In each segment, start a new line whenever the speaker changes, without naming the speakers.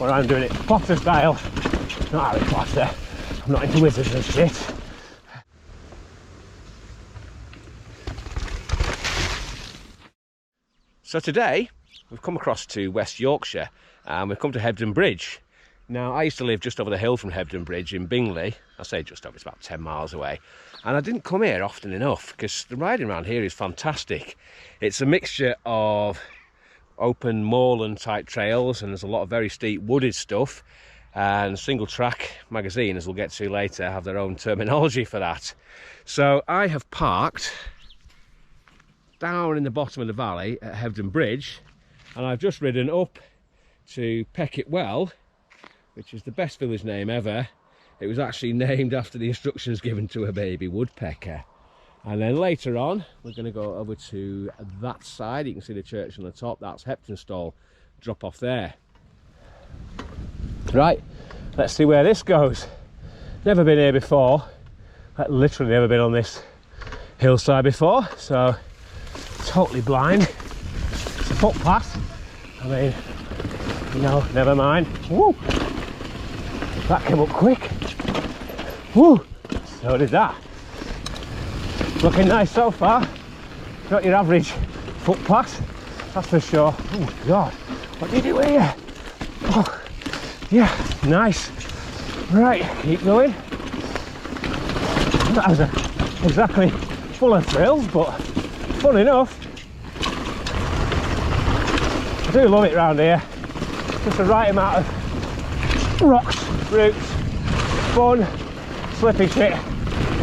Or I'm doing it Potter style, not Harry Potter. I'm not into wizards and shit. So today we've come across to West Yorkshire and we've come to Hebden Bridge. Now I used to live just over the hill from Hebden Bridge in Bingley. I say just over, it's about 10 miles away. And I didn't come here often enough because the riding around here is fantastic. It's a mixture of open moorland type trails and there's a lot of very steep wooded stuff. And Singletrack Magazine, as we'll get to later, have their own terminology for that. So I have parked down in the bottom of the valley at Hebden Bridge and I've just ridden up to Peckett Well, which is the best village name ever. It was actually named after the instructions given to a baby woodpecker. And then later on we're going to go over to that side. You can see the church on the top, that's Heptonstall, drop off there. Right, let's see where this goes. Never been here before, literally never been on this hillside before, so totally blind. It's a footpath. I mean, no, never mind. Woo! That came up quick. Woo! So did that. Looking nice so far. Not your average footpath, that's for sure. Oh God, what do you do here? Oh, yeah, nice. Right, keep going. That was exactly full of thrills, but fun enough. I do love it round here. Just the right amount of rocks, roots, fun, slippy shit,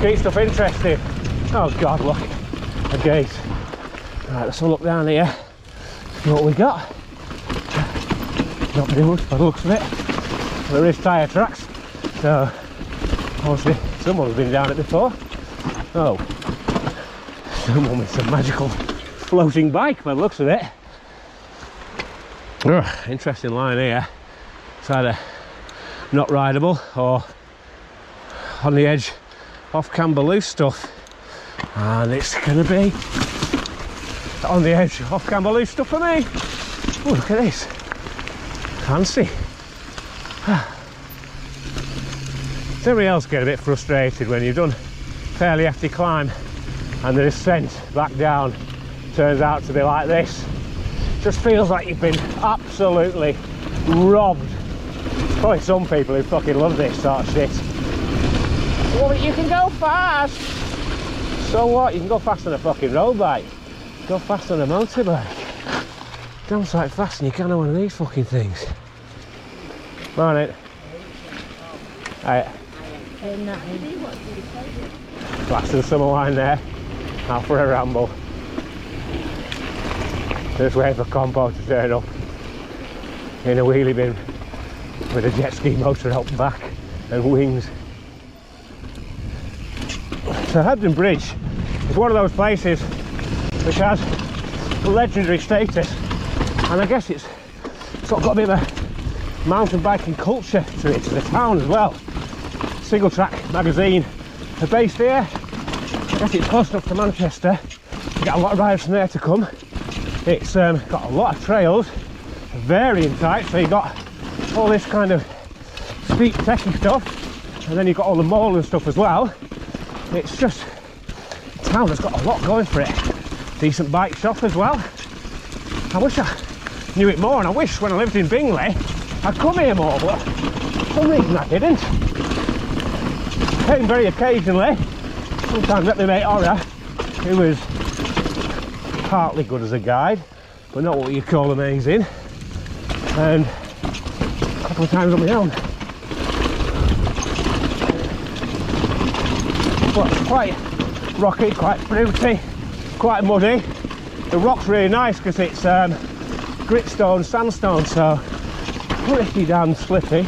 keep stuff interesting. Oh God, look, a gate. Right, let's have a look down here, see what we got. Not very much by the looks of it. There is tyre tracks, so obviously someone's been down it before. Oh, someone with some magical floating bike by the looks of it. Ugh, interesting line here. It's either not rideable or on the edge off Camberloo stuff, and it's gonna be on the edge off Camberloo stuff for me. Oh, look at this, fancy. Everybody else get a bit frustrated when you've done fairly hefty climb and the descent back down turns out to be like this. Just feels like you've been absolutely robbed. Probably some people who fucking love this sort of shit. Well, you can go fast. So what? You can go fast on a fucking road bike. Go fast on a motorbike. Damn sight fast and you can't have one of these fucking things. Morning. Right. Glass of the summer wine there. Out for a ramble. Just waiting for Compo to turn up in a wheelie bin with a jet ski motor out back and wings. So Hebden Bridge is one of those places which has legendary status, and I guess it's sort of got a bit of a mountain biking culture to it, to the town as well. Singletrack Magazine are based here. I guess it's close enough to Manchester. You get a lot of riders from there to come. It's got a lot of trails, varying types, so you've got all this kind of steep techie stuff, and then you've got all the mall and stuff as well. It's just, the town has got a lot going for it. Decent bike shop as well. I wish I knew it more, and I wish when I lived in Bingley I'd come here more, but for some reason I didn't. Came very occasionally, sometimes met my mate Ora, who was partly good as a guide, but not what you call amazing, and a couple of times on my own. But it's quite rocky, quite fruity, quite muddy. The rock's really nice because it's gritstone, sandstone, so pretty damn slippy.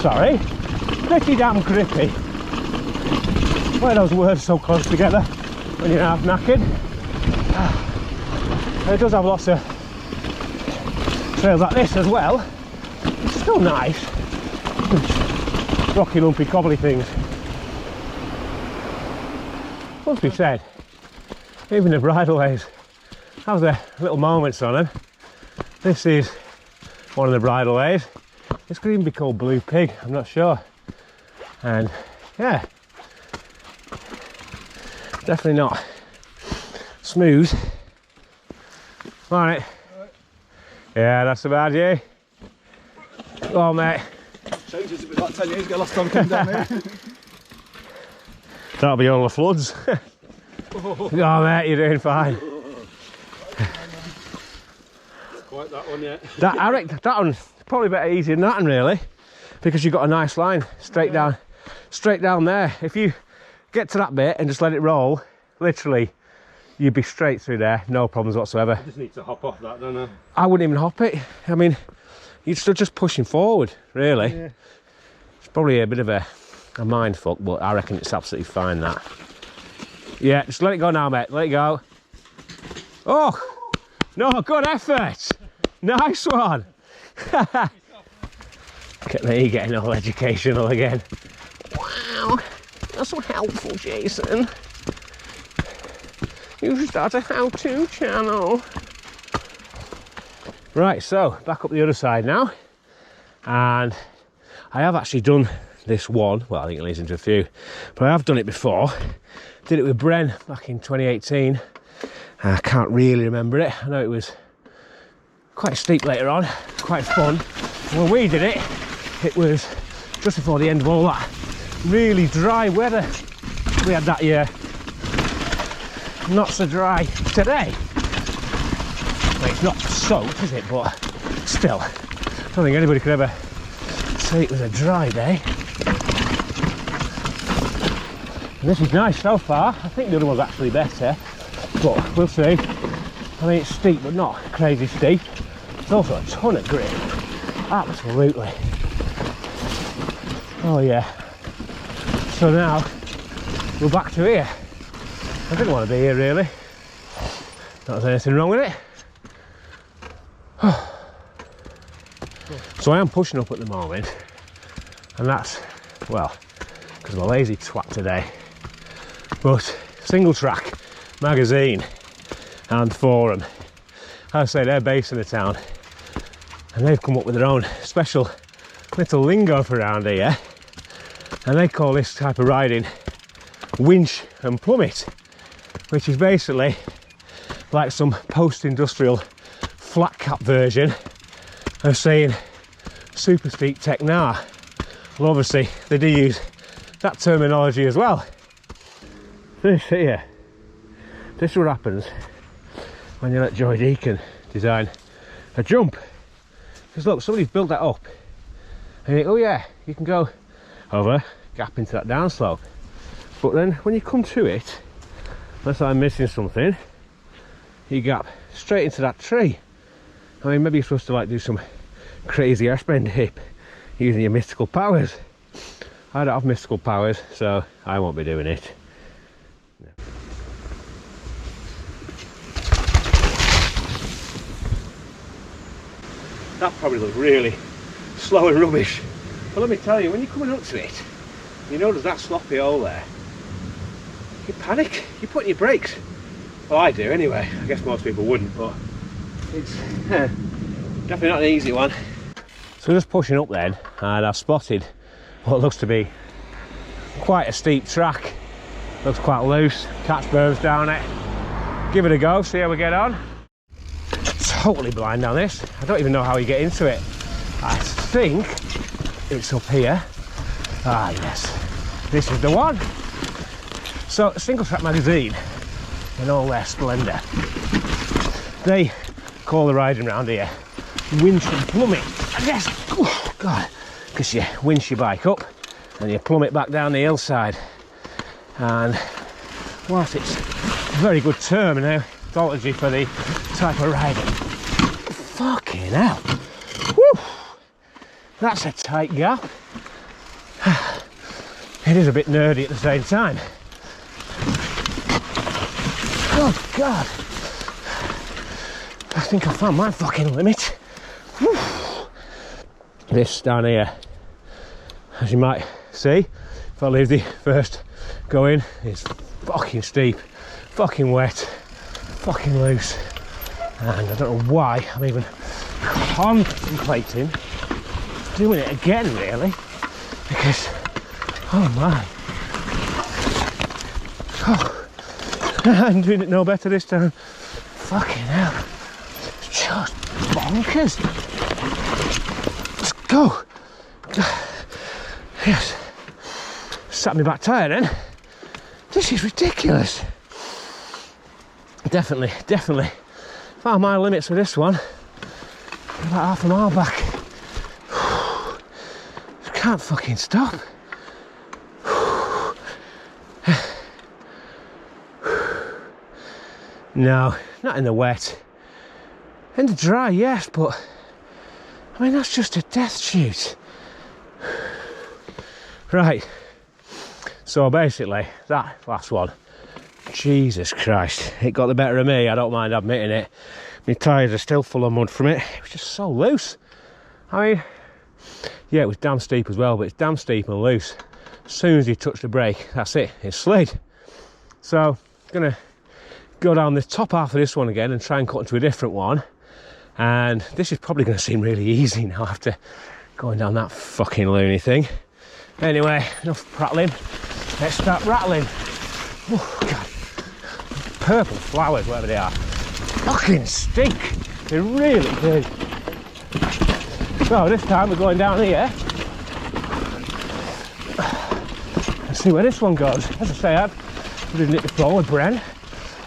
Sorry, pretty damn grippy. Why are those words so close together when you're half knackered? And it does have lots of trails like this as well. It's still nice. Rocky, lumpy, cobbly things. Must be said, even the bridleways have their little moments on them. This is one of the bridleways. This could even be called Blue Pig, I'm not sure. And yeah, definitely not smooth. Alright. Yeah, that's about you. Go on, mate.
Changes a bit like 10 years ago, last time I came down here.
That'll be all the floods. Oh, mate, you're doing fine.
Quite that one yet.
I reckon that one's probably better easier than that one, really, because you've got a nice line straight down there. If you get to that bit and just let it roll, literally, you'd be straight through there, no problems whatsoever.
I just need to hop off that, don't I?
I wouldn't even hop it. I mean, you're still just pushing forward, really.
Yeah.
It's probably a bit of a mind fuck, but I reckon it's absolutely fine, that. Yeah, just let it go now, mate. Let it go. Oh, no, good effort. Nice one. Look at me getting all educational again. Wow, that's so helpful, Jason. You should start a how-to channel. Right, so back up the other side now. And I have actually done this one. Well, I think it leads into a few. But I have done it before. Did it with Bren back in 2018. I can't really remember it. I know it was quite steep later on, quite fun. When we did it, it was just before the end of all that really dry weather we had that year. Not so dry today. Well, it's not soaked, is it? But still, I don't think anybody could ever say it was a dry day. And this is nice so far. I think the other one's actually better, but we'll see. I mean, it's steep, but not crazy steep. It's also a ton of grip. Absolutely. Oh yeah. So now we're back to here. I didn't want to be here really. Not there's anything wrong with it. So I am pushing up at the moment, and that's, well, because I'm a lazy twat today. But Singletrack Magazine and Forum, I say they're based in the town, and they've come up with their own special little lingo for around here, and they call this type of riding winch and plummet, which is basically like some post-industrial flat cap version of saying super steep tech now. Well, obviously they do use that terminology as well. This here, this is what happens when you let Joy Deacon design a jump. Because look, somebody's built that up, and you think, oh yeah, you can go over, gap into that downslope. But then when you come to it, unless I'm missing something, you gap straight into that tree. I mean, maybe you're supposed to like do some crazy airbend hip using your mystical powers. I don't have mystical powers, so I won't be doing it. No. That probably looks really slow and rubbish. But let me tell you, when you're coming up to it, you know there's that sloppy hole there. You panic, you put in your brakes. Well, I do anyway. I guess most people wouldn't, but it's definitely not an easy one. So just pushing up then, and I've spotted what looks to be quite a steep track. Looks quite loose, catch berms down it. Give it a go, see how we get on. Totally blind on this. I don't even know how you get into it. I think it's up here. Ah yes, this is the one. So Singletrack Magazine, in all their splendour, they call the riding around here winch and plummet. I guess, oh God, because you winch your bike up and you plummet back down the hillside. And whilst it's a very good terminology for the type of riding, fucking hell, whew, that's a tight gap. It is a bit nerdy at the same time. Oh God, I think I found my fucking limit. Whew. This down here, as you might see, if I leave the first go in, it's fucking steep, fucking wet, fucking loose, and I don't know why I'm even contemplating doing it again, really, because, oh my, I'm doing it no better this time. Fucking hell, it's just bonkers. Let's go. Yes, sat me back tyre then. This is ridiculous. Definitely found my limits with this one. About half a mile back. Can't fucking stop. No, not in the wet. In the dry, yes, but I mean, that's just a death shoot. Right, so basically, that last one, Jesus Christ, it got the better of me, I don't mind admitting it. My tyres are still full of mud from it. It was just so loose. I mean, yeah, it was damn steep as well, but it's damn steep and loose. As soon as you touch the brake, that's it, it slid. So, I'm gonna go down the top half of this one again and try and cut into a different one. And this is probably gonna seem really easy now after going down that fucking loony thing. Anyway, enough prattling. Let's start rattling. Oh, God. Purple flowers, whatever they are. Fucking stink. They really do. So this time we're going down here. Let's see where this one goes. As I say, I've ridden it before with Bren.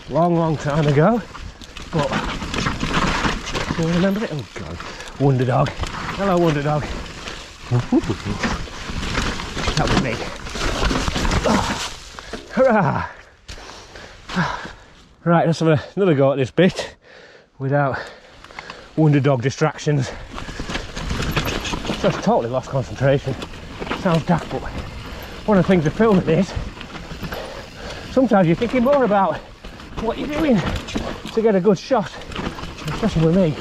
Long time ago. But do you remember it? Oh God. Wonder Dog. Hello, Wonder Dog. That was me. Hurrah! Right, let's have another go at this bit without Wonder Dog distractions. Just totally lost concentration. Sounds daft, but one of the things of filming is sometimes you're thinking more about what you're doing to get a good shot, especially with me,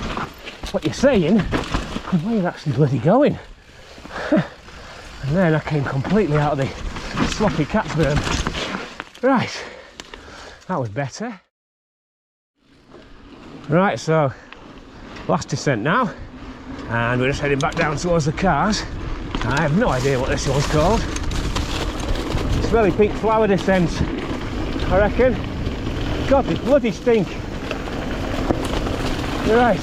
what you're saying and where you're actually bloody going. And then I came completely out of the sloppy cat's berm. Right, that was better. Right, so last descent now, and we're just heading back down towards the cars. I have no idea what this one's called. Smelly pink flower descent, I reckon. God, they bloody stink. Right,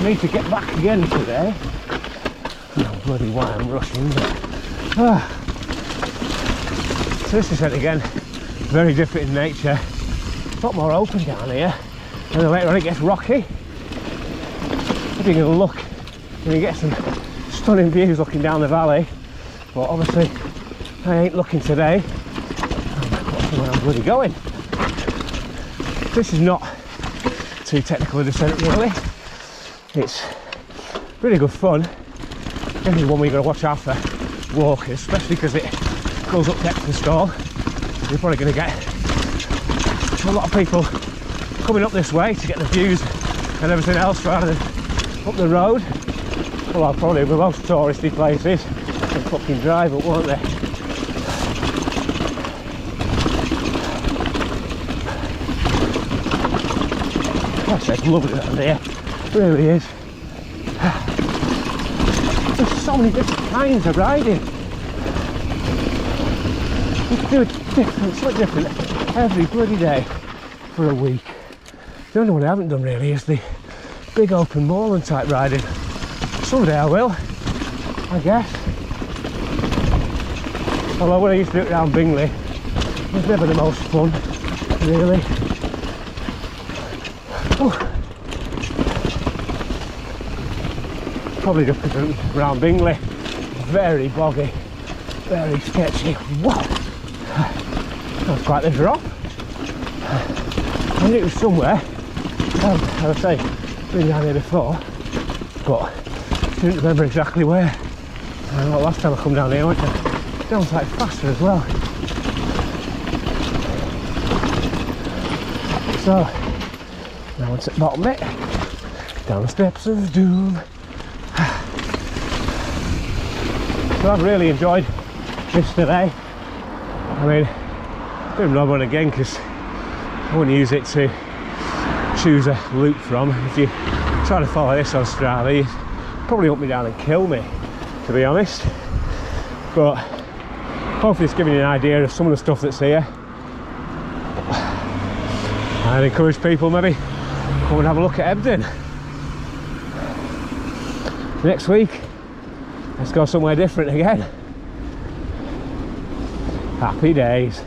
need to get back again today. Oh, bloody why I'm rushing. So this descent again, very different in nature. A lot more open down here, and then later on it gets rocky. If you're going to look, you get some stunning views looking down the valley, but obviously I ain't looking today. I'm where I'm bloody going. This is not too technical a descent really. It's really good fun. Definitely one where you've got to watch out for walkers, especially because it goes up next to the stall. You're probably going to get a lot of people coming up this way to get the views and everything else rather than up the road. Well, probably with most touristy places, they'll fucking drive up, won't they? Gosh, it's lovely down there. It really is. There's so many different kinds of riding. You can do it different, something different every bloody day for a week. The only one I haven't done really is the big open moorland type riding. Someday I will, I guess. Although when I used to do it around Bingley, it was never the most fun, really. Oh. Probably just because around Bingley, very boggy, very sketchy. Whoa! That was quite the drop. I knew it was somewhere. As I say, been down here before, but didn't remember exactly where. I know last time I come down here I went down slightly faster as well. So now it's at the bottom bit, down the steps of doom. So I've really enjoyed this today. I mean, I don't know one again because I want to use it to choose a loop from. If you try to follow this on Strava, you probably hunt me down and kill me, to be honest. But hopefully it's giving you an idea of some of the stuff that's here. I'd encourage people maybe come and have a look at Hebden. Next week, let's go somewhere different again. Happy days.